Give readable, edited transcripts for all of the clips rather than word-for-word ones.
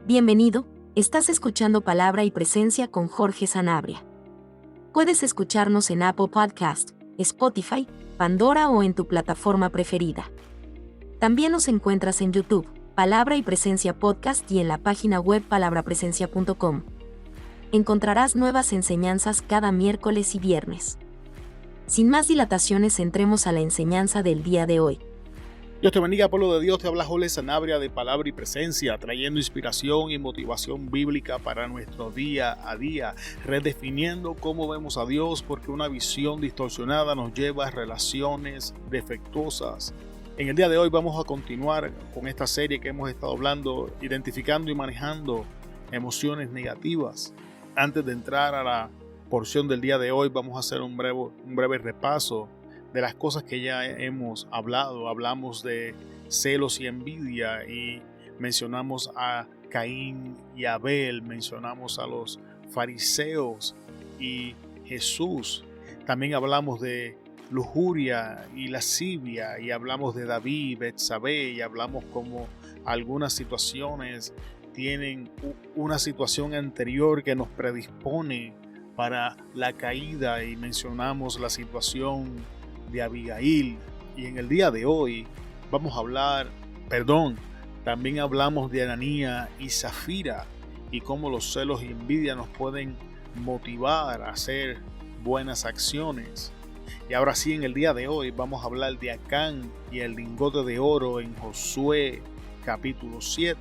Bienvenido, estás escuchando Palabra y Presencia con Jorge Sanabria. Puedes escucharnos en Apple Podcast, Spotify, Pandora o en tu plataforma preferida. También nos encuentras en YouTube, Palabra y Presencia Podcast y en la página web palabrapresencia.com. Encontrarás nuevas enseñanzas cada miércoles y viernes. Sin más dilataciones, entremos a la enseñanza del día de hoy. Dios te bendiga, pueblo de Dios. Te habla Jorge Sanabria de Palabra y Presencia, trayendo inspiración y motivación bíblica para nuestro día a día, redefiniendo cómo vemos a Dios, porque una visión distorsionada nos lleva a relaciones defectuosas. En el día de hoy vamos a continuar con esta serie que hemos estado hablando, identificando y manejando emociones negativas. Antes de entrar a la porción del día de hoy, vamos a hacer un breve repaso de las cosas que ya hemos hablado. Hablamos de celos y envidia y mencionamos a Caín y Abel, mencionamos a los fariseos y Jesús. También hablamos de lujuria y lascivia y hablamos de David y Betsabé y hablamos como algunas situaciones tienen una situación anterior que nos predispone para la caída y mencionamos la situación de Abigail. Y en el día de hoy también hablamos de Ananías y Zafira y cómo los celos y envidia nos pueden motivar a hacer buenas acciones. Y ahora sí, en el día de hoy vamos a hablar de Acán y el lingote de oro en Josué capítulo 7.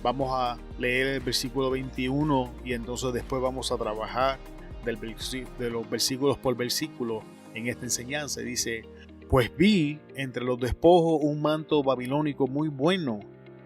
Vamos a leer el versículo 21 y entonces después vamos a trabajar de los versículos por versículo en esta enseñanza. Dice: pues vi entre los despojos un manto babilónico muy bueno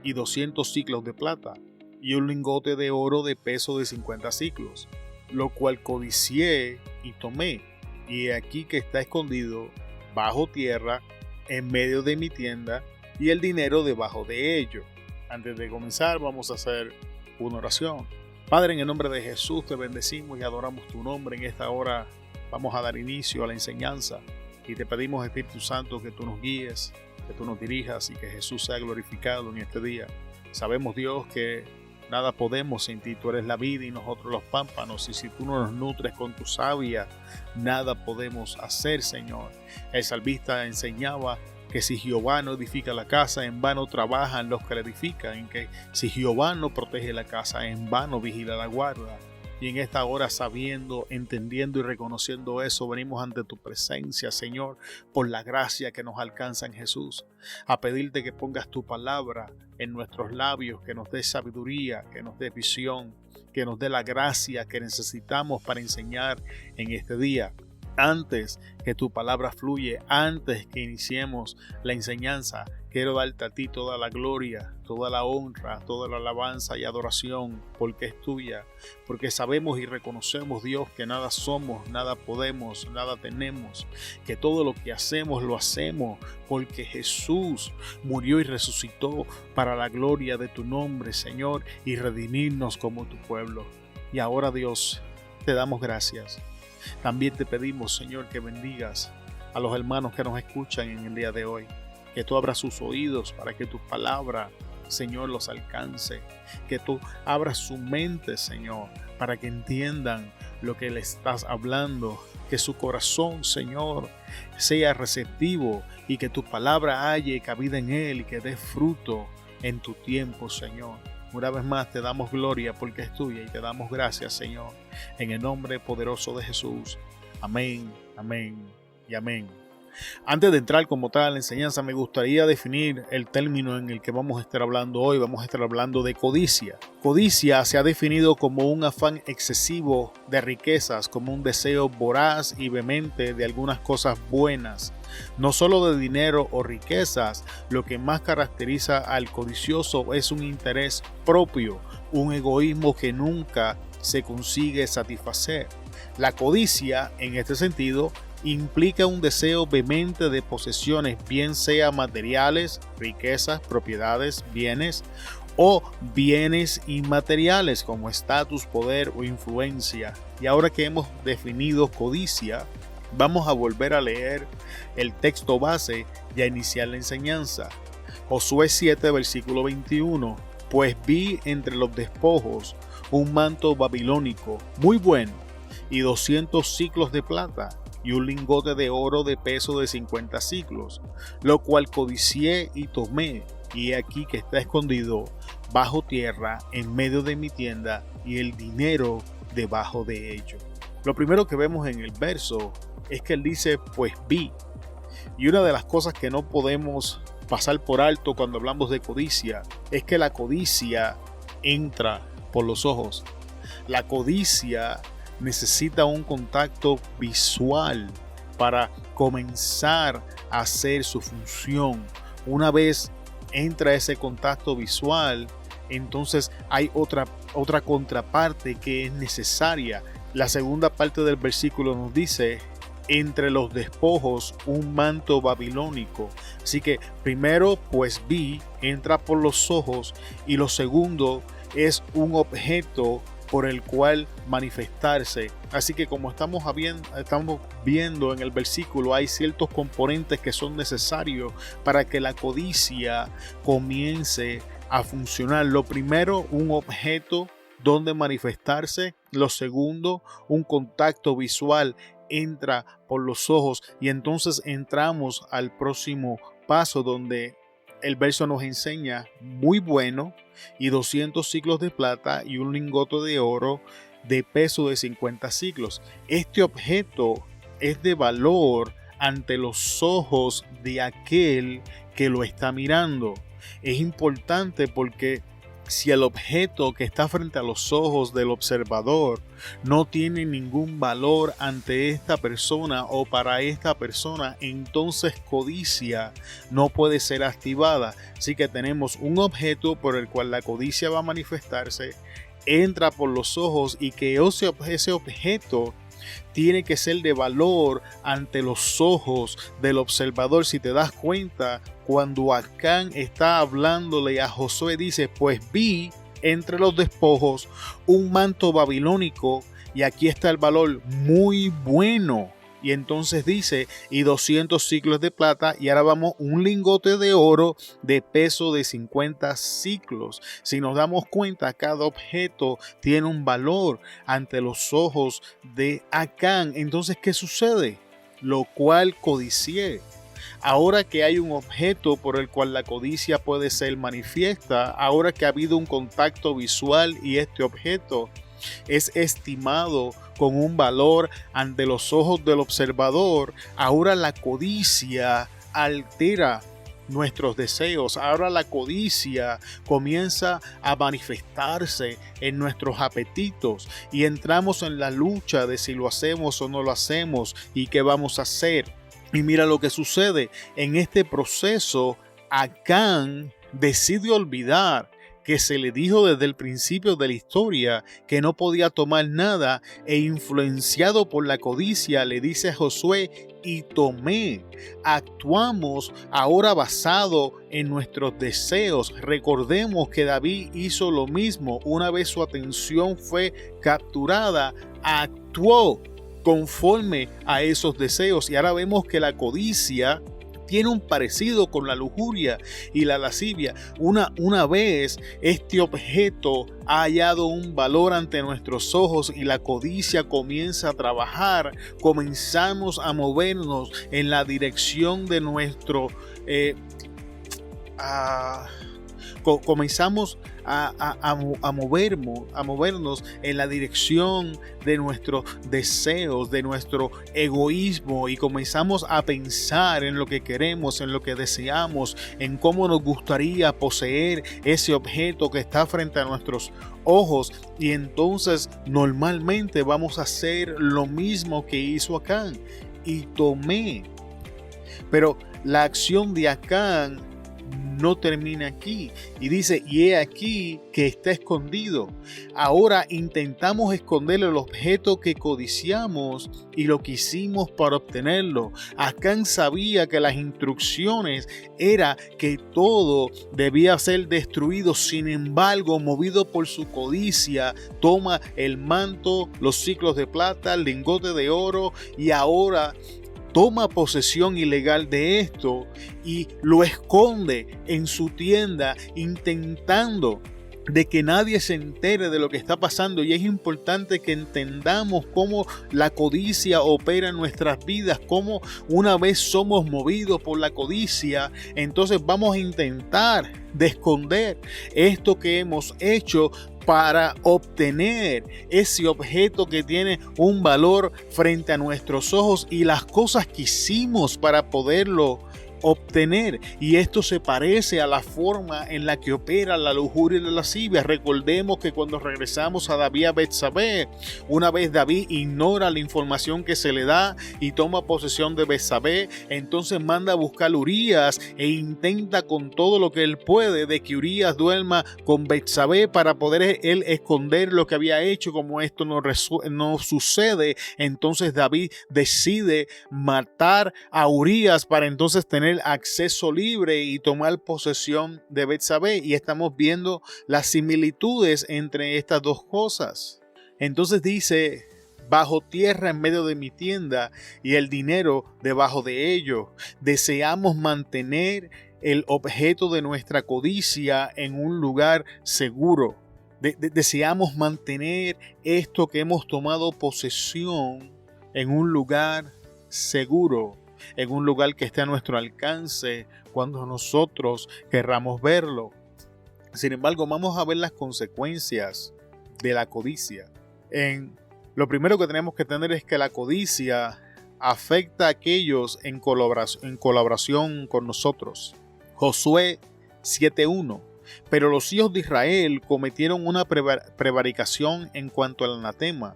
y 200 siclos de plata y un lingote de oro de peso de 50 siclos, lo cual codicié y tomé, y aquí que está escondido bajo tierra en medio de mi tienda, y el dinero debajo de ello. Antes de comenzar vamos a hacer una oración. Padre, en el nombre de Jesús te bendecimos y adoramos tu nombre. En esta hora vamos a dar inicio a la enseñanza y te pedimos, Espíritu Santo, que tú nos guíes, que tú nos dirijas y que Jesús sea glorificado en este día. Sabemos, Dios, que nada podemos sin ti. Tú eres la vida y nosotros los pámpanos, y si tú no nos nutres con tu savia, nada podemos hacer, Señor. El salmista enseñaba que si Jehová no edifica la casa, en vano trabajan los que la edifican, que si Jehová no protege la casa, en vano vigila la guarda. Y en esta hora, sabiendo, entendiendo y reconociendo eso, venimos ante tu presencia, Señor, por la gracia que nos alcanza en Jesús, a pedirte que pongas tu palabra en nuestros labios, que nos dé sabiduría, que nos dé visión, que nos dé la gracia que necesitamos para enseñar en este día. Antes que tu palabra fluye, antes que iniciemos la enseñanza, quiero darte a ti toda la gloria, toda la honra, toda la alabanza y adoración, porque es tuya, porque sabemos y reconocemos, Dios, que nada somos, nada podemos, nada tenemos, que todo lo que hacemos lo hacemos porque Jesús murió y resucitó para la gloria de tu nombre, Señor, y redimirnos como tu pueblo. Y ahora, Dios, te damos gracias. También te pedimos, Señor, que bendigas a los hermanos que nos escuchan en el día de hoy, que tú abras sus oídos para que tu palabra, Señor, los alcance, que tú abras su mente, Señor, para que entiendan lo que le estás hablando, que su corazón, Señor, sea receptivo y que tu palabra halle cabida en él y que dé fruto en tu tiempo, Señor. Una vez más te damos gloria porque es tuya y te damos gracias, Señor, en el nombre poderoso de Jesús. Amén, amén y amén. Antes de entrar como tal a la enseñanza, me gustaría definir el término en el que vamos a estar hablando hoy. Vamos a estar hablando de codicia. Codicia se ha definido como un afán excesivo de riquezas, como un deseo voraz y vehemente de algunas cosas buenas. No solo de dinero o riquezas, lo que más caracteriza al codicioso es un interés propio, un egoísmo que nunca se consigue satisfacer. La codicia, en este sentido, implica un deseo vehemente de posesiones, bien sea materiales, riquezas, propiedades, bienes o bienes inmateriales como estatus, poder o influencia. Y ahora que hemos definido codicia, vamos a volver a leer el texto base y a iniciar la enseñanza. Josué 7, versículo 21. pues vi entre los despojos un manto babilónico muy bueno y 200 siclos de plata y un lingote de oro de peso de 50 siclos, lo cual codicié y tomé, y he aquí que está escondido bajo tierra en medio de mi tienda y el dinero debajo de ello. Lo primero que vemos en el verso es que él dice pues vi, y una de las cosas que no podemos pasar por alto cuando hablamos de codicia es que la codicia entra por los ojos. La codicia necesita un contacto visual para comenzar a hacer su función. Una vez entra ese contacto visual, entonces hay otra contraparte que es necesaria. La segunda parte del versículo nos dice: entre los despojos un manto babilónico. Así que primero pues vi, entra por los ojos, y lo segundo es un objeto por el cual manifestarse. Así que como estamos viendo en el versículo, hay ciertos componentes que son necesarios para que la codicia comience a funcionar. Lo primero, un objeto donde manifestarse. Lo segundo, un contacto visual. Entra por los ojos, y entonces entramos al próximo paso donde el verso nos enseña muy bueno y 200 siclos de plata y un lingote de oro de peso de 50 siclos. Este objeto es de valor ante los ojos de aquel que lo está mirando. Es importante porque si el objeto que está frente a los ojos del observador no tiene ningún valor ante esta persona o para esta persona, entonces codicia no puede ser activada. Así que tenemos un objeto por el cual la codicia va a manifestarse, entra por los ojos, y que ese objeto tiene que ser de valor ante los ojos del observador. Si te das cuenta, cuando Acán está hablándole a Josué, dice: pues vi entre los despojos un manto babilónico, y aquí está el valor, muy bueno. Y entonces dice, y 200 siclos de plata, y ahora vamos, un lingote de oro de peso de 50 siclos. Si nos damos cuenta, cada objeto tiene un valor ante los ojos de Acán. Entonces, ¿qué sucede? Lo cual codicié. Ahora que hay un objeto por el cual la codicia puede ser manifiesta, ahora que ha habido un contacto visual y este objeto es estimado con un valor ante los ojos del observador, ahora la codicia altera nuestros deseos. Ahora la codicia comienza a manifestarse en nuestros apetitos, y entramos en la lucha de si lo hacemos o no lo hacemos y qué vamos a hacer. Y mira lo que sucede en este proceso. Acán decide olvidar que se le dijo desde el principio de la historia que no podía tomar nada, e influenciado por la codicia le dice a Josué: y tomé. Actuamos ahora basado en nuestros deseos. Recordemos que David hizo lo mismo. Una vez su atención fue capturada, actuó conforme a esos deseos, y ahora vemos que la codicia tiene un parecido con la lujuria y la lascivia. Una vez este objeto ha hallado un valor ante nuestros ojos y la codicia comienza a trabajar, comenzamos a movernos en la dirección de nuestro comenzamos a movernos en la dirección de nuestros deseos, de nuestro egoísmo, y comenzamos a pensar en lo que queremos, en lo que deseamos, en cómo nos gustaría poseer ese objeto que está frente a nuestros ojos, y entonces normalmente vamos a hacer lo mismo que hizo Acán: y tomé. Pero la acción de Acán no termina aquí, y dice: y he aquí que está escondido. Ahora intentamos esconder el objeto que codiciamos y lo que hicimos para obtenerlo. Acán sabía que las instrucciones era que todo debía ser destruido. Sin embargo, movido por su codicia, toma el manto, los siclos de plata, el lingote de oro, y ahora toma posesión ilegal de esto y lo esconde en su tienda, intentando de que nadie se entere de lo que está pasando, y es importante que entendamos cómo la codicia opera en nuestras vidas, cómo una vez somos movidos por la codicia, entonces vamos a intentar de esconder esto que hemos hecho para obtener ese objeto que tiene un valor frente a nuestros ojos y las cosas que hicimos para poderlo obtener. Y esto se parece a la forma en la que opera la lujuria y la lascivia. Recordemos que cuando regresamos a David a Betsabé, una vez David ignora la información que se le da y toma posesión de Betsabé, entonces manda a buscar a Urías e intenta con todo lo que él puede de que Urías duerma con Betsabé para poder él esconder lo que había hecho. Como esto no sucede, entonces David decide matar a Urías para entonces tener acceso libre y tomar posesión de Betsabé, y estamos viendo las similitudes entre estas dos cosas. Entonces dice: bajo tierra en medio de mi tienda y el dinero debajo de ello. Deseamos mantener el objeto de nuestra codicia en un lugar seguro. Deseamos mantener esto que hemos tomado posesión en un lugar seguro, en un lugar que esté a nuestro alcance cuando nosotros querramos verlo. Sin embargo, vamos a ver las consecuencias de la codicia. Lo primero que tenemos que tener es que la codicia afecta a aquellos en colaboración con nosotros. Josué 7:1. Pero los hijos de Israel cometieron una prevaricación en cuanto al anatema.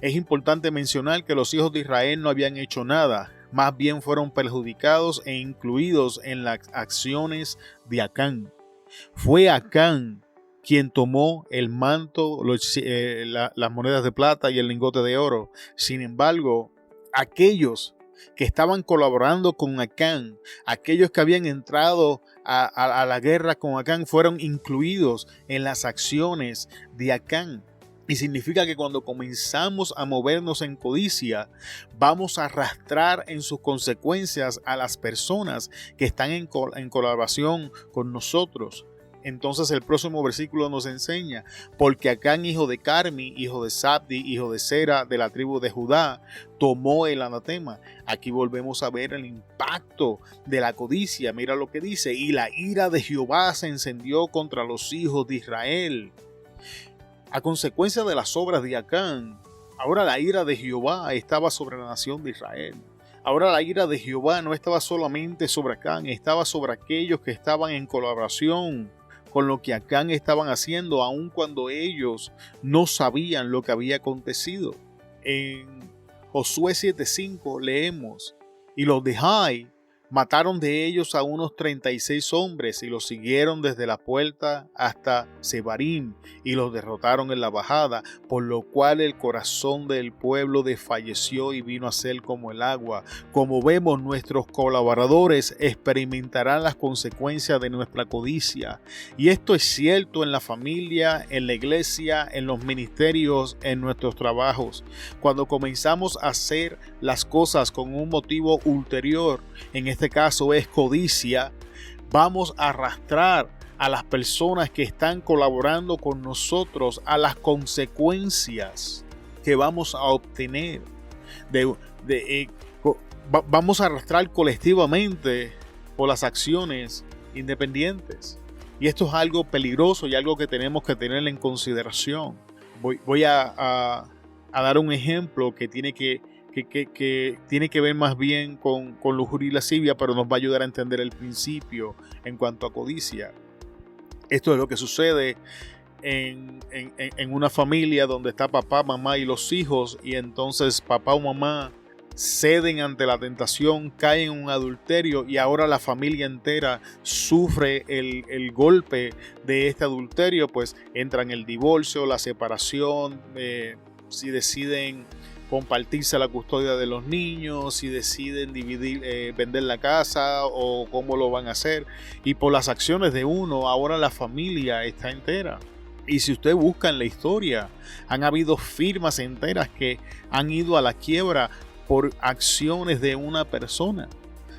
Es importante mencionar que los hijos de Israel no habían hecho nada, más bien fueron perjudicados e incluidos en las acciones de Acán. Fue Acán quien tomó el manto, las monedas de plata y el lingote de oro. Sin embargo, aquellos que estaban colaborando con Acán, aquellos que habían entrado a la guerra con Acán, fueron incluidos en las acciones de Acán. Y significa que cuando comenzamos a movernos en codicia, vamos a arrastrar en sus consecuencias a las personas que están en colaboración con nosotros. Entonces el próximo versículo nos enseña: porque Acán, hijo de Carmi, hijo de Sabdi, hijo de Sera, de la tribu de Judá, tomó el anatema. Aquí volvemos a ver el impacto de la codicia. Mira lo que dice: y la ira de Jehová se encendió contra los hijos de Israel. A consecuencia de las obras de Acán, ahora la ira de Jehová estaba sobre la nación de Israel. Ahora la ira de Jehová no estaba solamente sobre Acán, estaba sobre aquellos que estaban en colaboración con lo que Acán estaban haciendo, aun cuando ellos no sabían lo que había acontecido. En Josué 7:5 leemos: y los de Jai mataron de ellos a unos 36 hombres y los siguieron desde la puerta hasta Sebarim y los derrotaron en la bajada, por lo cual el corazón del pueblo desfalleció y vino a ser como el agua. Como vemos, nuestros colaboradores experimentarán las consecuencias de nuestra codicia. Y esto es cierto en la familia, en la iglesia, en los ministerios, en nuestros trabajos. Cuando comenzamos a hacer las cosas con un motivo ulterior, en este caso es codicia, vamos a arrastrar a las personas que están colaborando con nosotros a las consecuencias que vamos a obtener. Vamos a arrastrar colectivamente por las acciones independientes. Y esto es algo peligroso y algo que tenemos que tener en consideración. Voy a dar un ejemplo que tiene que ver más bien con lujuria y lascivia, pero nos va a ayudar a entender el principio en cuanto a codicia. Esto es lo que sucede en una familia donde está papá, mamá y los hijos, y entonces papá o mamá ceden ante la tentación, caen en un adulterio y ahora la familia entera sufre el golpe de este adulterio. Pues entra en el divorcio, la separación, si deciden compartirse la custodia de los niños, si deciden vender la casa o cómo lo van a hacer. Y por las acciones de uno, ahora la familia está entera. Y si usted busca en la historia, han habido firmas enteras que han ido a la quiebra por acciones de una persona.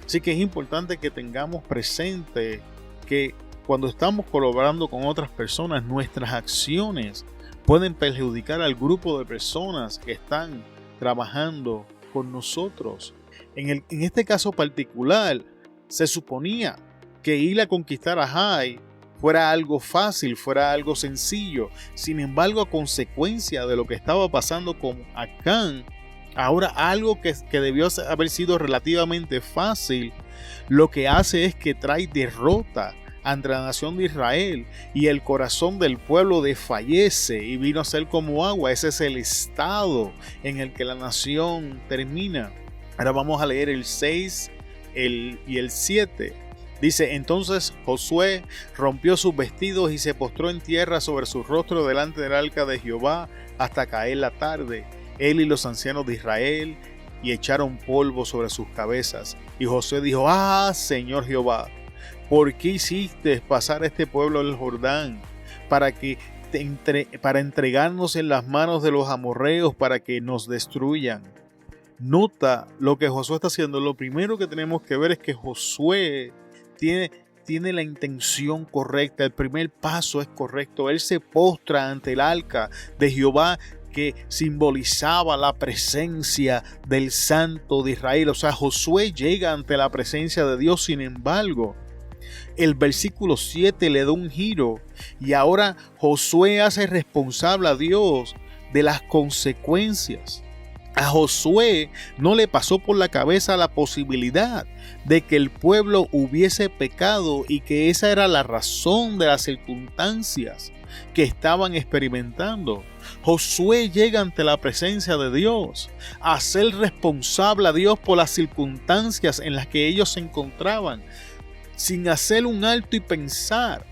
Así que es importante que tengamos presente que cuando estamos colaborando con otras personas, nuestras acciones pueden perjudicar al grupo de personas que están trabajando con nosotros. En este caso particular, se suponía que ir a conquistar a Jai fuera algo fácil, fuera algo sencillo. Sin embargo, a consecuencia de lo que estaba pasando con Acán, ahora algo que debió haber sido relativamente fácil, lo que hace es que trae derrota ante la nación de Israel, y el corazón del pueblo desfallece y vino a ser como agua. Ese es el estado en el que la nación termina. Ahora vamos a leer el 6 y el 7. Dice: entonces Josué rompió sus vestidos y se postró en tierra sobre su rostro delante del arca de Jehová hasta caer la tarde, él y los ancianos de Israel, y echaron polvo sobre sus cabezas. Y Josué dijo: Señor Jehová, ¿por qué hiciste pasar a este pueblo el Jordán para entregarnos en las manos de los amorreos para que nos destruyan? Nota lo que Josué está haciendo. Lo primero que tenemos que ver es que Josué tiene la intención correcta. El primer paso es correcto. Él se postra ante el arca de Jehová, que simbolizaba la presencia del Santo de Israel. O sea, Josué llega ante la presencia de Dios. Sin embargo, el versículo 7 le da un giro, y ahora Josué hace responsable a Dios de las consecuencias. A Josué no le pasó por la cabeza la posibilidad de que el pueblo hubiese pecado y que esa era la razón de las circunstancias que estaban experimentando. Josué llega ante la presencia de Dios a ser responsable a Dios por las circunstancias en las que ellos se encontraban, sin hacer un alto y pensar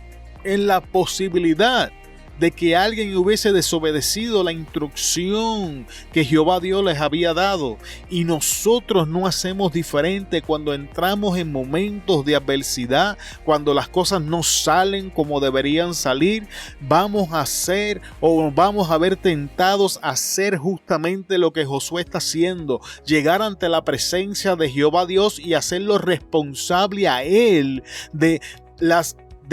en la posibilidad de que alguien hubiese desobedecido la instrucción que Jehová Dios les había dado. Y nosotros no hacemos diferente cuando entramos en momentos de adversidad, cuando las cosas no salen como deberían salir. Vamos a hacer, o vamos a ver tentados a hacer justamente lo que Josué está haciendo: llegar ante la presencia de Jehová Dios y hacerlo responsable a él de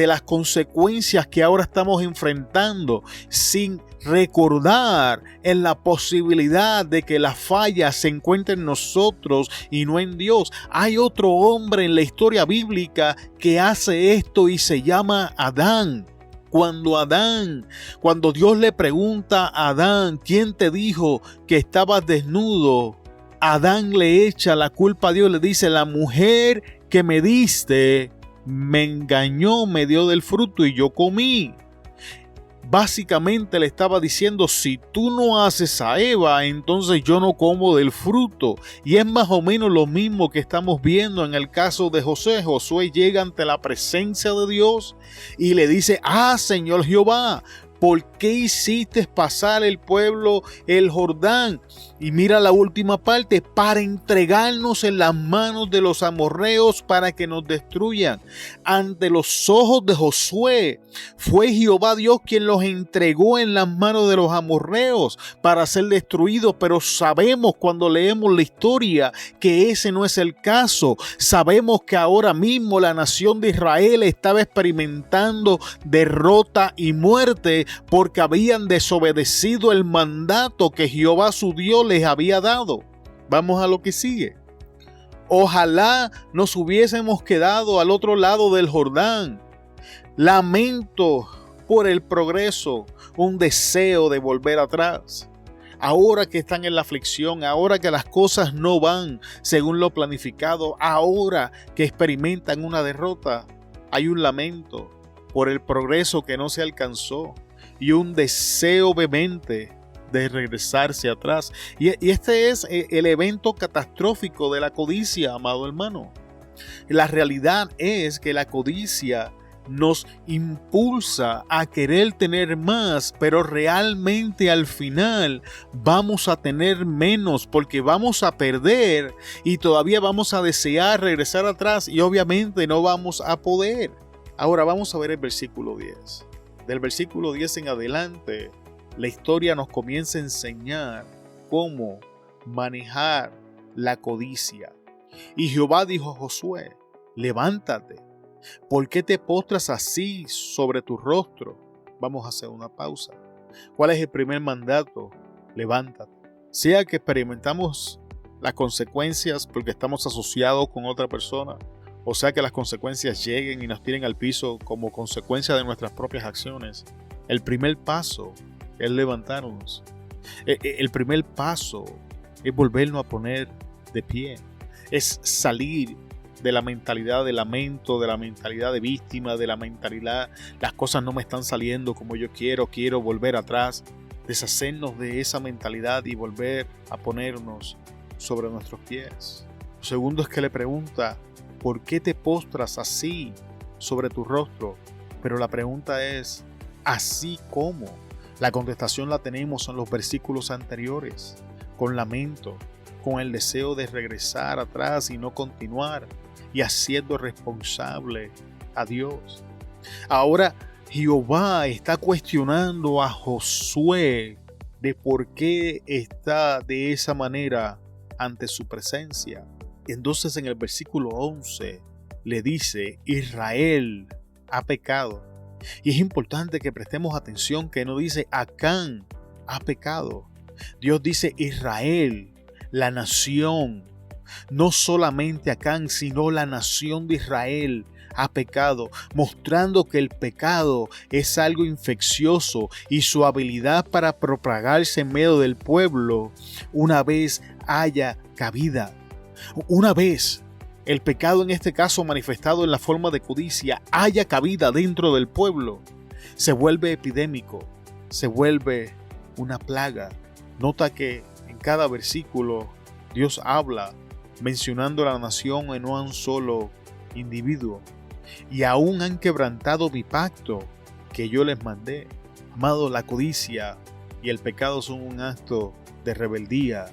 las consecuencias que ahora estamos enfrentando, sin recordar en la posibilidad de que la falla se encuentre en nosotros y no en Dios. Hay otro hombre en la historia bíblica que hace esto y se llama Adán. Cuando Dios le pregunta a Adán: ¿quién te dijo que estabas desnudo? Adán le echa la culpa a Dios, le dice: la mujer que me diste me engañó, me dio del fruto y yo comí. Básicamente le estaba diciendo: si tú no haces a Eva, entonces yo no como del fruto. Y es más o menos lo mismo que estamos viendo en el caso de Josué. Josué llega ante la presencia de Dios y le dice: Señor Jehová, ¿por qué hiciste pasar el pueblo el Jordán? Y mira la última parte: para entregarnos en las manos de los amorreos para que nos destruyan. Ante los ojos de Josué fue Jehová Dios quien los entregó en las manos de los amorreos para ser destruidos, pero sabemos, cuando leemos la historia, que ese no es el caso. Sabemos que ahora mismo la nación de Israel estaba experimentando derrota y muerte porque habían desobedecido el mandato que Jehová su Dios les había dado. Vamos a lo que sigue. Ojalá nos hubiésemos quedado al otro lado del Jordán. Lamento por el progreso, un deseo de volver atrás. Ahora que están en la aflicción, ahora que las cosas no van según lo planificado, ahora que experimentan una derrota, hay un lamento por el progreso que no se alcanzó y un deseo vehemente de regresarse atrás. Y este es el evento catastrófico de la codicia, amado hermano. La realidad es que la codicia nos impulsa a querer tener más, pero realmente al final vamos a tener menos, porque vamos a perder y todavía vamos a desear regresar atrás y obviamente no vamos a poder. Ahora vamos a ver el versículo 10. Del versículo 10 en adelante, la historia nos comienza a enseñar cómo manejar la codicia. Y Jehová dijo a Josué: levántate, ¿Por qué te postras así sobre tu rostro? Vamos a hacer una pausa. ¿Cuál es el primer mandato? Levántate. Sea que experimentamos las consecuencias porque estamos asociados con otra persona, o sea que las consecuencias lleguen y nos tiren al piso como consecuencia de nuestras propias acciones. El primer paso es levantarnos. El primer paso es volvernos a poner de pie. Es salir de la mentalidad de lamento, de la mentalidad de víctima, de la mentalidad, las cosas no me están saliendo como yo quiero volver atrás. Deshacernos de esa mentalidad y volver a ponernos sobre nuestros pies. Lo segundo es que le pregunta, ¿por qué te postras así sobre tu rostro? Pero la pregunta es, ¿así cómo? La contestación la tenemos en los versículos anteriores, con lamento, con el deseo de regresar atrás y no continuar, y haciendo responsable a Dios. Ahora Jehová está cuestionando a Josué de por qué está de esa manera ante su presencia. Entonces en el versículo 11 le dice, Israel ha pecado. Y es importante que prestemos atención que no dice Acán ha pecado. Dios dice Israel, la nación. No solamente Acán, sino la nación de Israel ha pecado, mostrando que el pecado es algo infeccioso y su habilidad para propagarse en medio del pueblo una vez haya cabida. Una vez el pecado, en este caso manifestado en la forma de codicia, haya cabida dentro del pueblo, se vuelve epidémico, se vuelve una plaga. Nota que en cada versículo Dios habla mencionando a la nación y no a un solo individuo. Y aún han quebrantado mi pacto que yo les mandé. Amado, la codicia y el pecado son un acto de rebeldía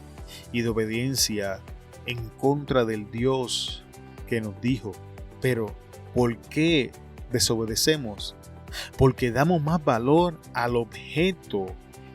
y de obediencia en contra del Dios que nos dijo. Pero, ¿por qué desobedecemos? Porque damos más valor al objeto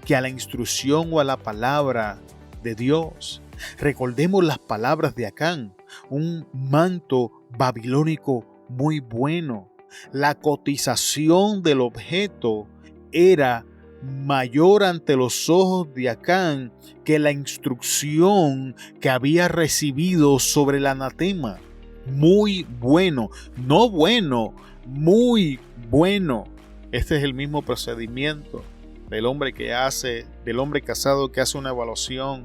que a la instrucción o a la palabra de Dios. Recordemos las palabras de Acán, un manto babilónico muy bueno. La cotización del objeto era mayor ante los ojos de Acán que la instrucción que había recibido sobre el anatema. Muy bueno, no bueno, muy bueno. Este es el mismo procedimiento del hombre casado que hace una evaluación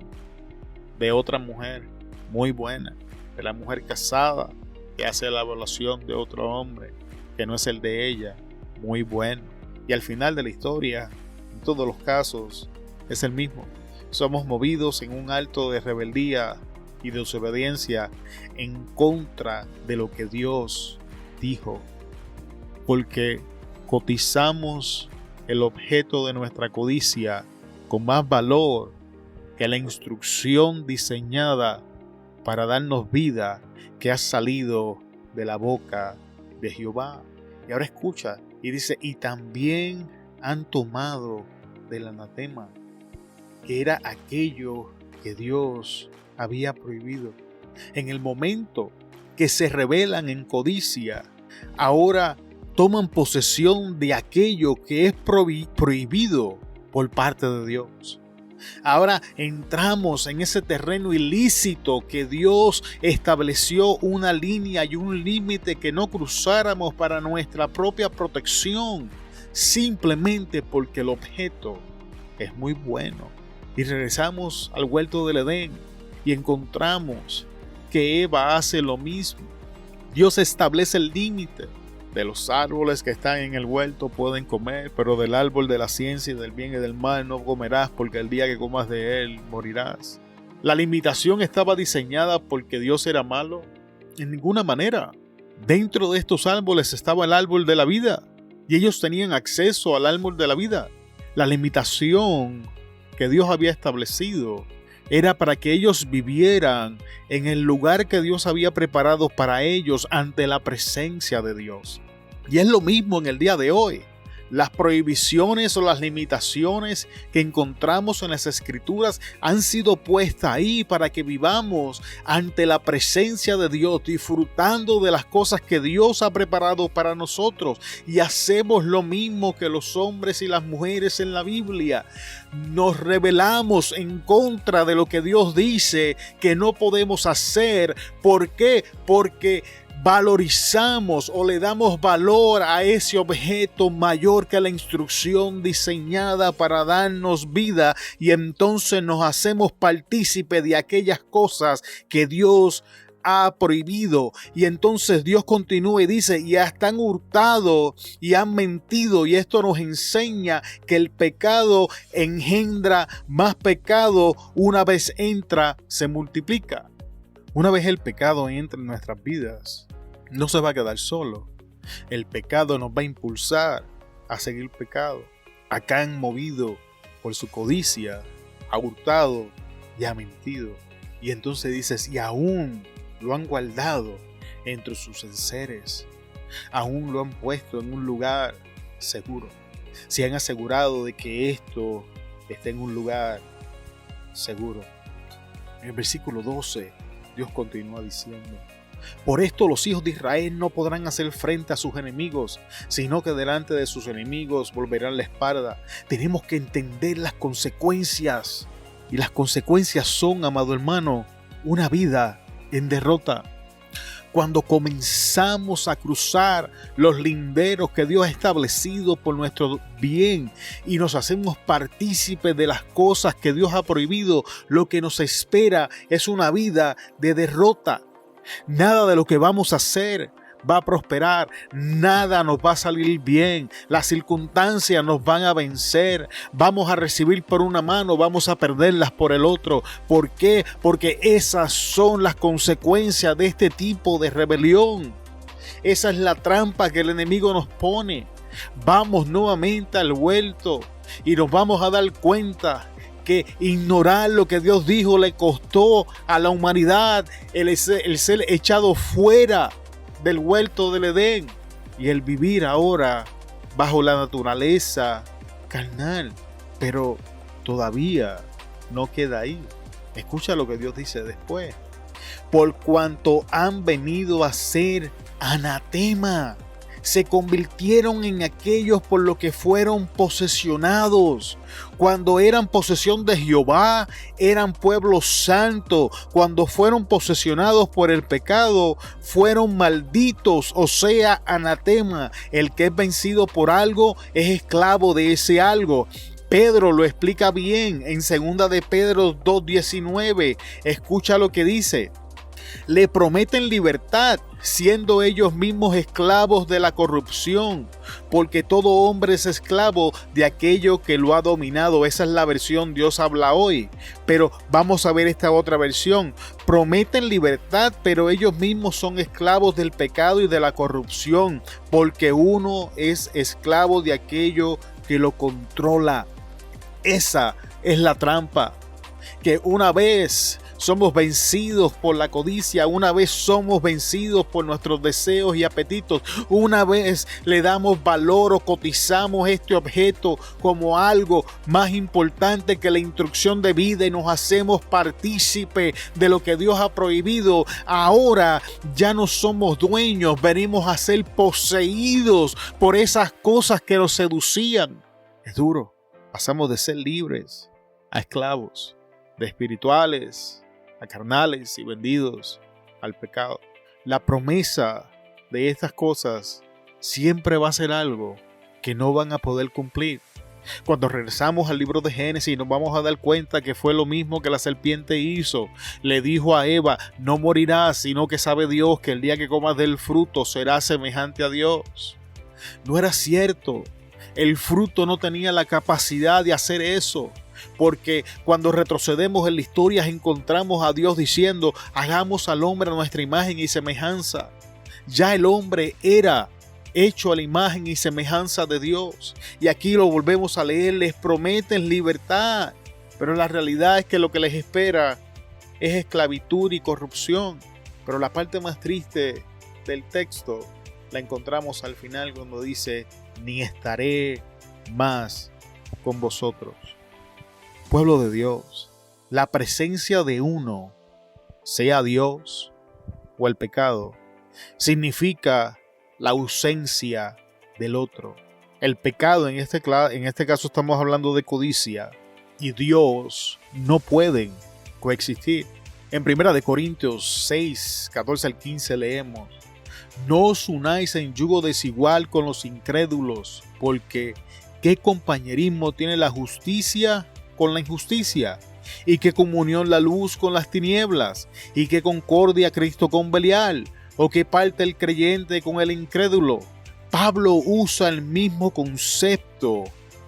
de otra mujer muy buena, de la mujer casada que hace la evaluación de otro hombre que no es el de ella, muy bueno. Y al final de la historia, en todos los casos, es el mismo. Somos movidos en un acto de rebeldía y de desobediencia en contra de lo que Dios dijo, porque cotizamos el objeto de nuestra codicia con más valor que la instrucción diseñada para darnos vida que ha salido de la boca de Jehová. Y ahora escucha, y dice, y también han tomado del anatema, que era aquello que Dios había prohibido. En el momento que se rebelan en codicia, ahora toman posesión de aquello que es prohibido por parte de Dios. Ahora entramos en ese terreno ilícito que Dios estableció una línea y un límite que no cruzáramos para nuestra propia protección, simplemente porque el objeto es muy bueno. Y regresamos al huerto del Edén y encontramos que Eva hace lo mismo. Dios establece el límite. De los árboles que están en el huerto pueden comer, pero del árbol de la ciencia y del bien y del mal no comerás, porque el día que comas de él morirás. ¿La limitación estaba diseñada porque Dios era malo? En ninguna manera. Dentro de estos árboles estaba el árbol de la vida y ellos tenían acceso al árbol de la vida. La limitación que Dios había establecido era para que ellos vivieran en el lugar que Dios había preparado para ellos ante la presencia de Dios. Y es lo mismo en el día de hoy. Las prohibiciones o las limitaciones que encontramos en las Escrituras han sido puestas ahí para que vivamos ante la presencia de Dios, disfrutando de las cosas que Dios ha preparado para nosotros. Y hacemos lo mismo que los hombres y las mujeres en la Biblia. Nos rebelamos en contra de lo que Dios dice que no podemos hacer. ¿Por qué? Porque valorizamos o le damos valor a ese objeto mayor que la instrucción diseñada para darnos vida, y entonces nos hacemos partícipe de aquellas cosas que Dios ha prohibido. Y entonces Dios continúa y dice: y hasta han hurtado y han mentido. Y esto nos enseña que el pecado engendra más pecado. Una vez entra, se multiplica. Una vez el pecado entra en nuestras vidas, no se va a quedar solo. El pecado nos va a impulsar a seguir pecado. Acá han movido por su codicia, ha hurtado y ha mentido. Y entonces dices: y aún lo han guardado entre sus enseres. Aún lo han puesto en un lugar seguro. Se han asegurado de que esto esté en un lugar seguro. En el versículo 12, Dios continúa diciendo: por esto los hijos de Israel no podrán hacer frente a sus enemigos, sino que delante de sus enemigos volverán la espalda. Tenemos que entender las consecuencias. Y las consecuencias son, amado hermano, una vida en derrota. Cuando comenzamos a cruzar los linderos que Dios ha establecido por nuestro bien y nos hacemos partícipes de las cosas que Dios ha prohibido, lo que nos espera es una vida de derrota. Nada de lo que vamos a hacer va a prosperar, nada nos va a salir bien, las circunstancias nos van a vencer, vamos a recibir por una mano, vamos a perderlas por el otro. ¿Por qué? Porque esas son las consecuencias de este tipo de rebelión. Esa es la trampa que el enemigo nos pone. Vamos nuevamente al huerto y nos vamos a dar cuenta que ignorar lo que Dios dijo le costó a la humanidad el ser echado fuera del huerto del Edén y el vivir ahora bajo la naturaleza carnal. Pero todavía no queda ahí. Escucha lo que Dios dice después: por cuanto han venido a ser anatema, se convirtieron en aquellos por lo que fueron posesionados. Cuando eran posesión de Jehová, eran pueblo santo. Cuando fueron posesionados por el pecado, fueron malditos, o sea, anatema. El que es vencido por algo es esclavo de ese algo. Pedro lo explica bien en 2 de Pedro 2:19. Escucha lo que dice: le prometen libertad, siendo ellos mismos esclavos de la corrupción, porque todo hombre es esclavo de aquello que lo ha dominado. Esa es la versión Dios habla hoy. Pero vamos a ver esta otra versión. Prometen libertad, pero ellos mismos son esclavos del pecado y de la corrupción, porque uno es esclavo de aquello que lo controla. Esa es la trampa, que una vez somos vencidos por la codicia, una vez somos vencidos por nuestros deseos y apetitos, una vez le damos valor o cotizamos este objeto como algo más importante que la instrucción de vida y nos hacemos partícipe de lo que Dios ha prohibido, ahora ya no somos dueños, venimos a ser poseídos por esas cosas que nos seducían. Es duro, pasamos de ser libres a esclavos, de espirituales a carnales y vendidos al pecado. La promesa de estas cosas siempre va a ser algo que no van a poder cumplir. Cuando regresamos al libro de Génesis nos vamos a dar cuenta que fue lo mismo que la serpiente hizo. Le dijo a Eva: no morirás, sino que sabe Dios que el día que comas del fruto serás semejante a Dios. No era cierto. El fruto no tenía la capacidad de hacer eso. Porque cuando retrocedemos en la historia encontramos a Dios diciendo: hagamos al hombre a nuestra imagen y semejanza. Ya el hombre era hecho a la imagen y semejanza de Dios. Y aquí lo volvemos a leer: les prometen libertad, pero la realidad es que lo que les espera es esclavitud y corrupción. Pero la parte más triste del texto la encontramos al final, cuando dice: ni estaré más con vosotros. Pueblo de Dios, la presencia de uno, sea Dios o el pecado, significa la ausencia del otro. El pecado, en este caso estamos hablando de codicia, y Dios no pueden coexistir. En 1 Corintios 6, 14 al 15 leemos: no os unáis en yugo desigual con los incrédulos, porque ¿qué compañerismo tiene la justicia con la injusticia? ¿Y qué comunión la luz con las tinieblas? ¿Y qué concordia Cristo con Belial? ¿O qué parte el creyente con el incrédulo? Pablo usa el mismo concepto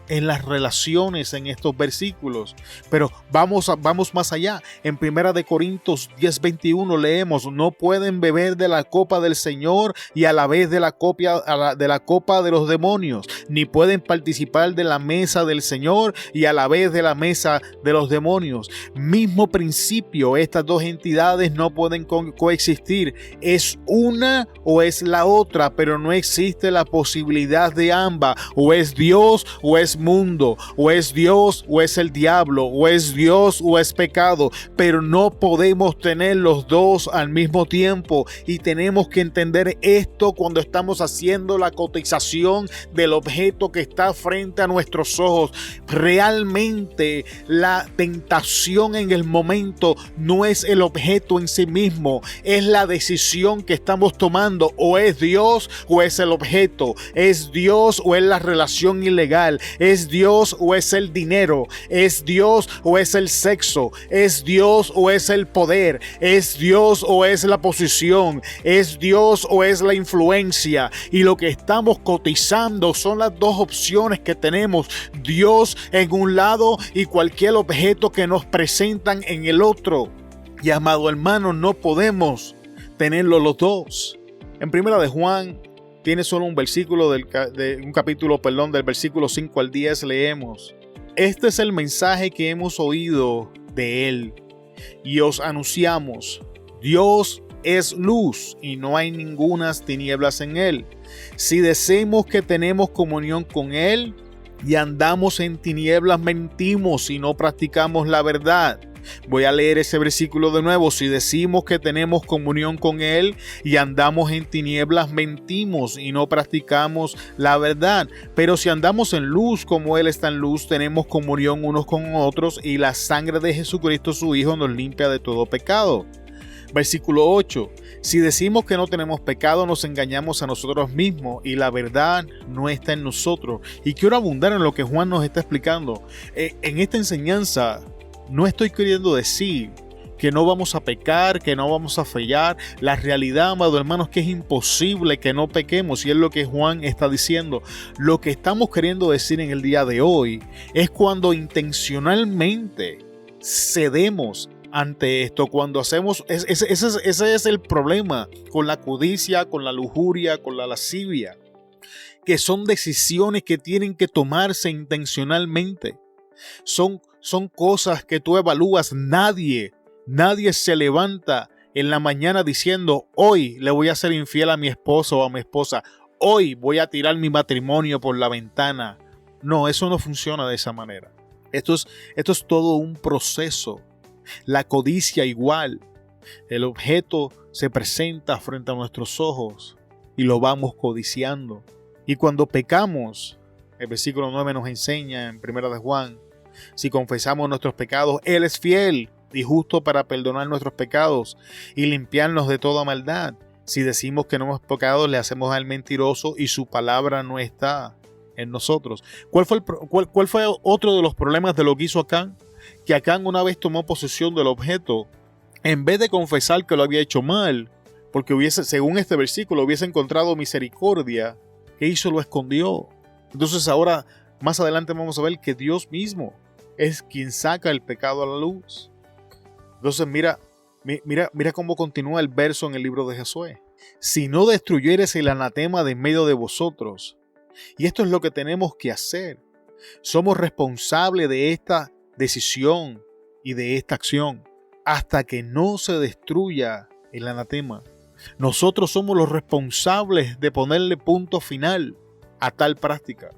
en las relaciones en estos versículos, pero vamos más allá. En 1 Corintios 10:21 leemos: no pueden beber de la copa del Señor y a la vez de la copa de los demonios, ni pueden participar de la mesa del Señor y a la vez de la mesa de los demonios. Mismo principio, estas dos entidades no pueden coexistir. Es una o es la otra, pero no existe la posibilidad de ambas. O es Dios o es mundo, o es Dios o es el diablo, o es Dios o es pecado, pero no podemos tener los dos al mismo tiempo, y tenemos que entender esto cuando estamos haciendo la cotización del objeto que está frente a nuestros ojos. Realmente la tentación en el momento no es el objeto en sí mismo, es la decisión que estamos tomando. O es Dios o es el objeto, es Dios o es la relación ilegal, ¿es Dios o es el dinero? ¿Es Dios o es el sexo? ¿Es Dios o es el poder? ¿Es Dios o es la posición? ¿Es Dios o es la influencia? Y lo que estamos cotizando son las dos opciones que tenemos: Dios en un lado y cualquier objeto que nos presentan en el otro. Y amado hermano, no podemos tenerlo los dos. En 1 de Juan tiene solo un versículo del versículo 5 al 10 leemos: este es el mensaje que hemos oído de él y os anunciamos: Dios es luz y no hay ningunas tinieblas en él. Si decimos que tenemos comunión con él y andamos en tinieblas, mentimos y no practicamos la verdad. Voy a leer ese versículo de nuevo. Si decimos que tenemos comunión con él y andamos en tinieblas, mentimos y no practicamos la verdad. Pero si andamos en luz como él está en luz, tenemos comunión unos con otros, y la sangre de Jesucristo su Hijo nos limpia de todo pecado. Versículo 8. Si decimos que no tenemos pecado, nos engañamos a nosotros mismos y la verdad no está en nosotros. Y quiero abundar en lo que Juan nos está explicando. En esta enseñanza no estoy queriendo decir que no vamos a pecar, que no vamos a fallar. La realidad, amado hermano, es que es imposible que no pequemos, y es lo que Juan está diciendo. Lo que estamos queriendo decir en el día de hoy es cuando intencionalmente cedemos ante esto, cuando hacemos, ese es el problema con la codicia, con la lujuria, con la lascivia, que son decisiones que tienen que tomarse intencionalmente. Son cosas que tú evalúas. Nadie se levanta en la mañana diciendo: hoy le voy a ser infiel a mi esposo o a mi esposa, hoy voy a tirar mi matrimonio por la ventana. No, eso no funciona de esa manera. Esto es todo un proceso. La codicia igual. El objeto se presenta frente a nuestros ojos y lo vamos codiciando. Y cuando pecamos, el versículo 9 nos enseña en 1 de Juan: si confesamos nuestros pecados, él es fiel y justo para perdonar nuestros pecados y limpiarnos de toda maldad. Si decimos que no hemos pecado, le hacemos al mentiroso y su palabra no está en nosotros. ¿Cuál fue otro de los problemas de lo que hizo Acán? Que Acán, una vez tomó posesión del objeto, en vez de confesar que lo había hecho mal, porque según este versículo, hubiese encontrado misericordia, ¿qué hizo? Lo escondió. Entonces ahora, más adelante vamos a ver que Dios mismo es quien saca el pecado a la luz. Entonces mira cómo continúa el verso en el libro de Josué. Si no destruyeres el anatema de en medio de vosotros. Y esto es lo que tenemos que hacer. Somos responsables de esta decisión y de esta acción hasta que no se destruya el anatema. Nosotros somos los responsables de ponerle punto final a tal práctica.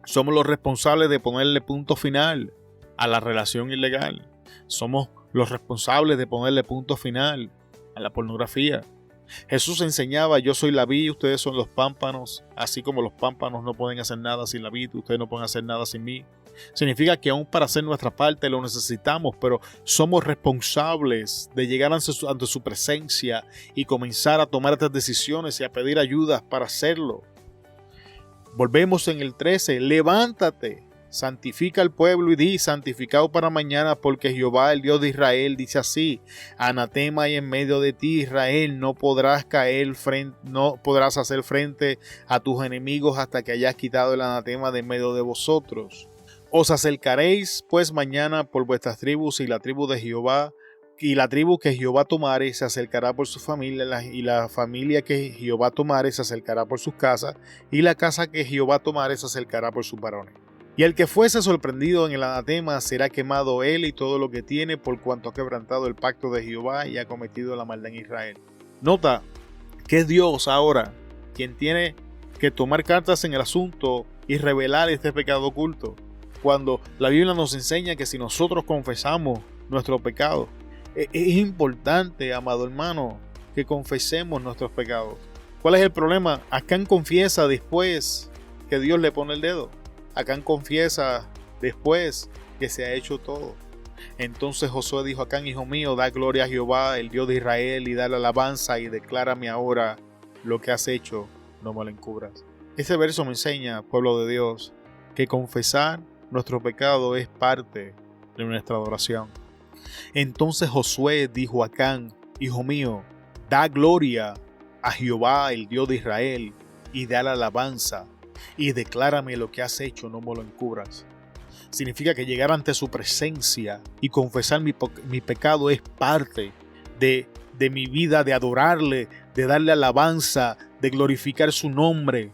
Somos los responsables de ponerle punto final a la relación ilegal. Somos los responsables de ponerle punto final a la pornografía. Jesús enseñaba: yo soy la vid, ustedes son los pámpanos. Así como los pámpanos no pueden hacer nada sin la vid, ustedes no pueden hacer nada sin mí. Significa que aún para hacer nuestra parte lo necesitamos, pero somos responsables de llegar ante su presencia y comenzar a tomar estas decisiones y a pedir ayuda para hacerlo. Volvemos en el 13. Levántate, santifica al pueblo y di: santificado para mañana, porque Jehová, el Dios de Israel, dice así: anatema hay en medio de ti, Israel, no podrás hacer frente a tus enemigos hasta que hayas quitado el anatema de en medio de vosotros. Os acercaréis pues mañana por vuestras tribus, y la tribu de Jehová, y la tribu que Jehová tomare se acercará por su familia, y la familia que Jehová tomare se acercará por sus casas, y la casa que Jehová tomare se acercará por sus varones. Y el que fuese sorprendido en el anatema será quemado él y todo lo que tiene, por cuanto ha quebrantado el pacto de Jehová y ha cometido la maldad en Israel. Nota que es Dios ahora quien tiene que tomar cartas en el asunto y revelar este pecado oculto, cuando la Biblia nos enseña que si nosotros confesamos nuestro pecado, es importante, amado hermano, que confesemos nuestros pecados. ¿Cuál es el problema? Acán confiesa después que Dios le pone el dedo. Acán confiesa después que se ha hecho todo. Entonces Josué dijo a Acán: hijo mío, da gloria a Jehová, el Dios de Israel, y dale alabanza, y declárame ahora lo que has hecho, no me lo encubras. Este verso me enseña, pueblo de Dios, que confesar nuestro pecado es parte de nuestra adoración. Entonces Josué dijo a Acán: hijo mío, da gloria a Jehová, el Dios de Israel, y da la alabanza, y declárame lo que has hecho, no me lo encubras. Significa que llegar ante su presencia y confesar mi pecado es parte de mi vida, de adorarle, de darle alabanza, de glorificar su nombre.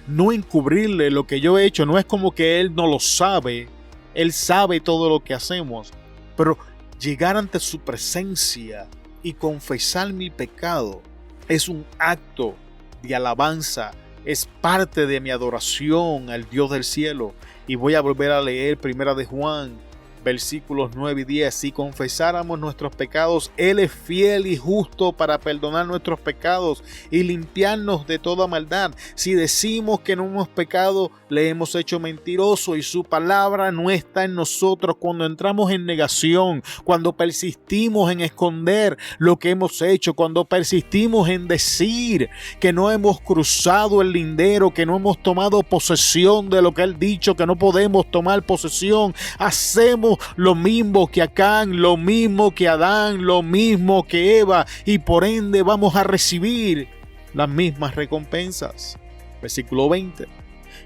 No encubrirle lo que yo he hecho. No es como que Él no lo sabe. Él sabe todo lo que hacemos. Pero llegar ante su presencia y confesar mi pecado es un acto de alabanza. Es parte de mi adoración al Dios del cielo. Y voy a volver a leer 1 de Juan, versículos 9 y 10. Si confesáramos nuestros pecados, Él es fiel y justo para perdonar nuestros pecados y limpiarnos de toda maldad. Si decimos que no hemos pecado, le hemos hecho mentiroso y su palabra no está en nosotros. Cuando entramos en negación, cuando persistimos en esconder lo que hemos hecho, cuando persistimos en decir que no hemos cruzado el lindero, que no hemos tomado posesión de lo que Él dicho que no podemos tomar posesión, hacemos lo mismo que Acán, lo mismo que Adán, lo mismo que Eva, y por ende vamos a recibir las mismas recompensas. Versículo 20.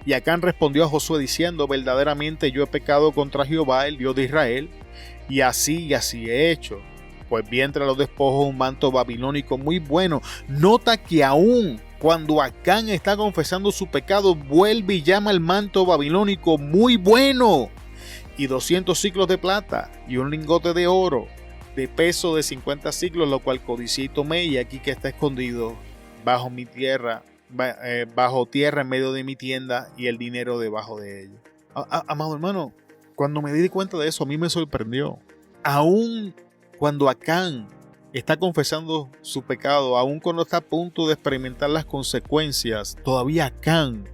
Y Acán respondió a Josué diciendo: verdaderamente yo he pecado contra Jehová, el Dios de Israel, y así he hecho. Pues vi entre los despojos un manto babilónico muy bueno. Nota que aún cuando Acán está confesando su pecado, vuelve y llama el manto babilónico muy bueno. Y 200 siclos de plata y un lingote de oro de peso de 50 siclos, lo cual codicié y tomé, y aquí que está escondido bajo mi tierra, bajo tierra en medio de mi tienda, y el dinero debajo de ella. Amado hermano, cuando me di cuenta de eso, a mí me sorprendió. Aún cuando Acán está confesando su pecado, aún cuando está a punto de experimentar las consecuencias, todavía Acán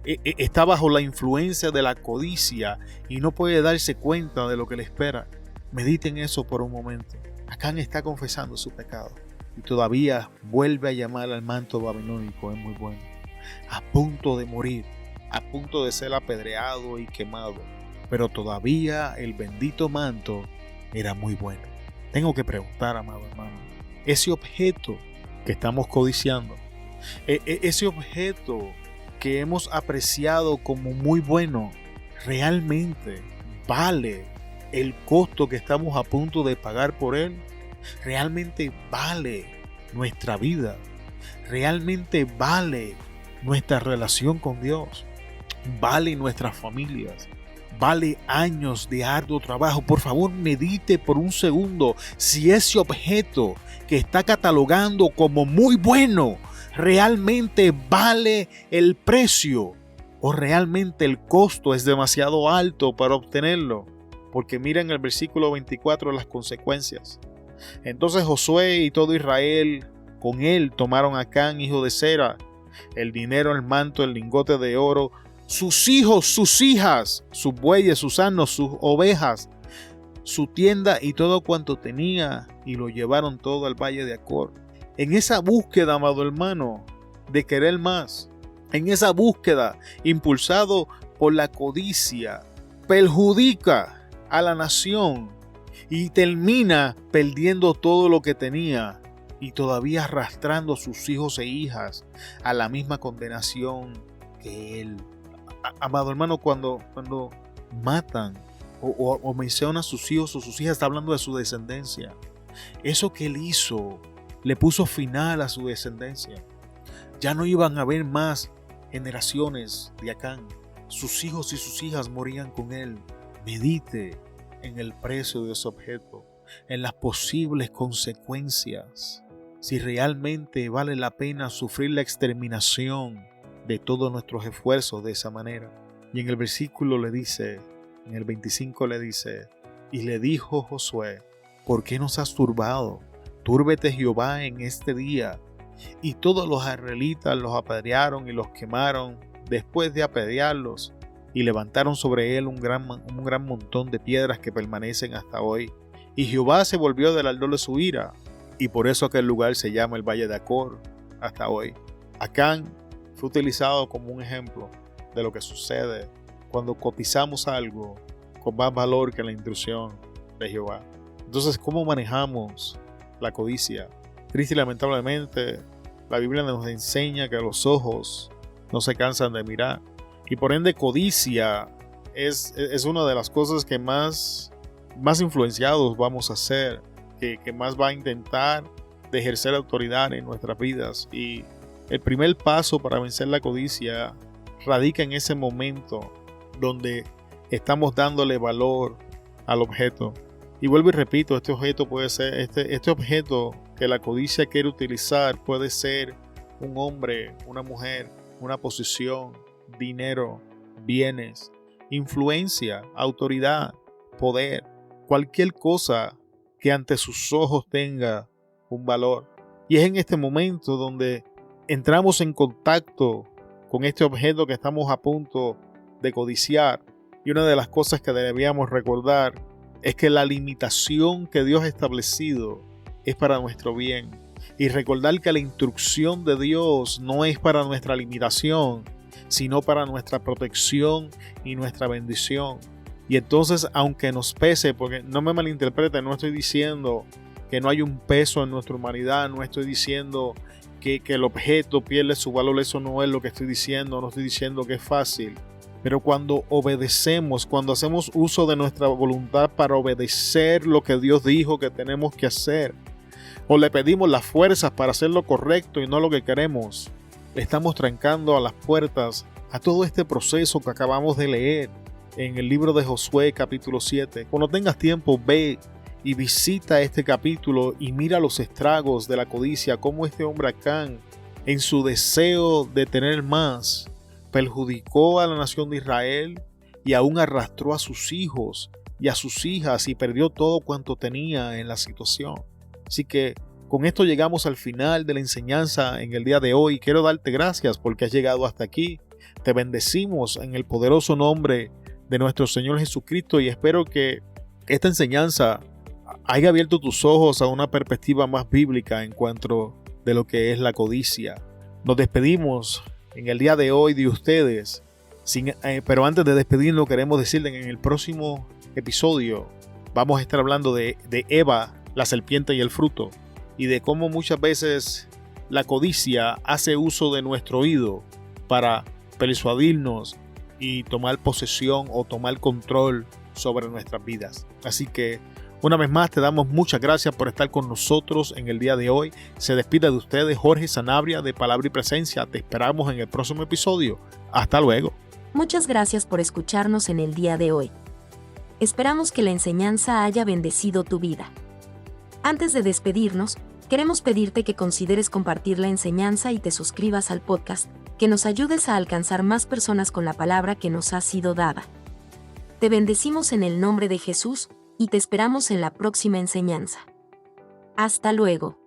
está bajo la influencia de la codicia y no puede darse cuenta de lo que le espera. Mediten eso por un momento. Acán está confesando su pecado y todavía vuelve a llamar al manto babilónico. Es muy bueno. A punto de morir, a punto de ser apedreado y quemado, pero todavía el bendito manto era muy bueno. Tengo que preguntar, amado hermano, ese objeto que estamos codiciando, ese objeto que hemos apreciado como muy bueno, ¿realmente vale el costo que estamos a punto de pagar por él? ¿Realmente vale nuestra vida? ¿Realmente vale nuestra relación con Dios? ¿Vale nuestras familias? ¿Vale años de arduo trabajo? Por favor, medite por un segundo si ese objeto que está catalogando como muy bueno realmente vale el precio ¿O realmente el costo es demasiado alto para obtenerlo? Porque mira en el versículo 24 las consecuencias. Entonces Josué y todo Israel con él tomaron a Acán, hijo de Zera, el dinero, el manto, el lingote de oro, sus hijos, sus hijas, sus bueyes, sus asnos, sus ovejas, su tienda y todo cuanto tenía, y lo llevaron todo al valle de Acor. En esa búsqueda, amado hermano, de querer más, en esa búsqueda, impulsado por la codicia, perjudica a la nación y termina perdiendo todo lo que tenía y todavía arrastrando a sus hijos e hijas a la misma condenación que él. Amado hermano, cuando matan o menciona a sus hijos o sus hijas, está hablando de su descendencia. Eso que él hizo le puso final a su descendencia. Ya no iban a haber más generaciones de Acán. Sus hijos y sus hijas morían con él. Medite en el precio de ese objeto, en las posibles consecuencias, si realmente vale la pena sufrir la exterminación de todos nuestros esfuerzos de esa manera. Y en el versículo le dice, en el 25 le dice, y le dijo Josué, ¿por qué nos has turbado? Túrbete Jehová en este día. Y todos los israelitas los apedrearon y los quemaron después de apedrearlos, y levantaron sobre él un gran montón de piedras que permanecen hasta hoy. Y Jehová se volvió del ardor de su ira, y por eso aquel lugar se llama el Valle de Acor hasta hoy. Acán fue utilizado como un ejemplo de lo que sucede cuando cotizamos algo con más valor que la instrucción de Jehová. Entonces, ¿cómo manejamos la codicia? Triste y lamentablemente, la Biblia nos enseña que los ojos no se cansan de mirar. Y por ende, codicia es una de las cosas que más influenciados vamos a ser, que más va a intentar de ejercer autoridad en nuestras vidas. Y el primer paso para vencer la codicia radica en ese momento donde estamos dándole valor al objeto. Y vuelvo y repito, este objeto puede ser, este objeto que la codicia quiere utilizar puede ser un hombre, una mujer, una posición, dinero, bienes, influencia, autoridad, poder, cualquier cosa que ante sus ojos tenga un valor. Y es en este momento donde entramos en contacto con este objeto que estamos a punto de codiciar. Y una de las cosas que debíamos recordar es que la limitación que Dios ha establecido es para nuestro bien. Y recordar que la instrucción de Dios no es para nuestra limitación, sino para nuestra protección y nuestra bendición. Y entonces, aunque nos pese, porque no me malinterpreten, no estoy diciendo que no hay un peso en nuestra humanidad, no estoy diciendo que el objeto pierde su valor, eso no es lo que estoy diciendo, no estoy diciendo que es fácil. Pero cuando obedecemos, cuando hacemos uso de nuestra voluntad para obedecer lo que Dios dijo que tenemos que hacer, o le pedimos las fuerzas para hacer lo correcto y no lo que queremos, le estamos trancando a las puertas a todo este proceso que acabamos de leer en el libro de Josué capítulo 7. Cuando tengas tiempo, ve y visita este capítulo y mira los estragos de la codicia, cómo este hombre Acán, en su deseo de tener más, perjudicó a la nación de Israel y aún arrastró a sus hijos y a sus hijas y perdió todo cuanto tenía en la situación. Así que con esto llegamos al final de la enseñanza en el día de hoy. Quiero darte gracias porque has llegado hasta aquí. Te bendecimos en el poderoso nombre de nuestro Señor Jesucristo y espero que esta enseñanza haya abierto tus ojos a una perspectiva más bíblica en cuanto de lo que es la codicia. Nos despedimos en el día de hoy de ustedes, pero antes de despedirnos queremos decirles que en el próximo episodio vamos a estar hablando de Eva, la serpiente y el fruto, y de cómo muchas veces la codicia hace uso de nuestro oído para persuadirnos y tomar posesión o tomar control sobre nuestras vidas. Así que una vez más te damos muchas gracias por estar con nosotros en el día de hoy. Se despide de ustedes Jorge Sanabria de Palabra y Presencia. Te esperamos en el próximo episodio. Hasta luego. Muchas gracias por escucharnos en el día de hoy. Esperamos que la enseñanza haya bendecido tu vida. Antes de despedirnos, queremos pedirte que consideres compartir la enseñanza y te suscribas al podcast que nos ayudes a alcanzar más personas con la palabra que nos ha sido dada. Te bendecimos en el nombre de Jesús, y te esperamos en la próxima enseñanza. Hasta luego.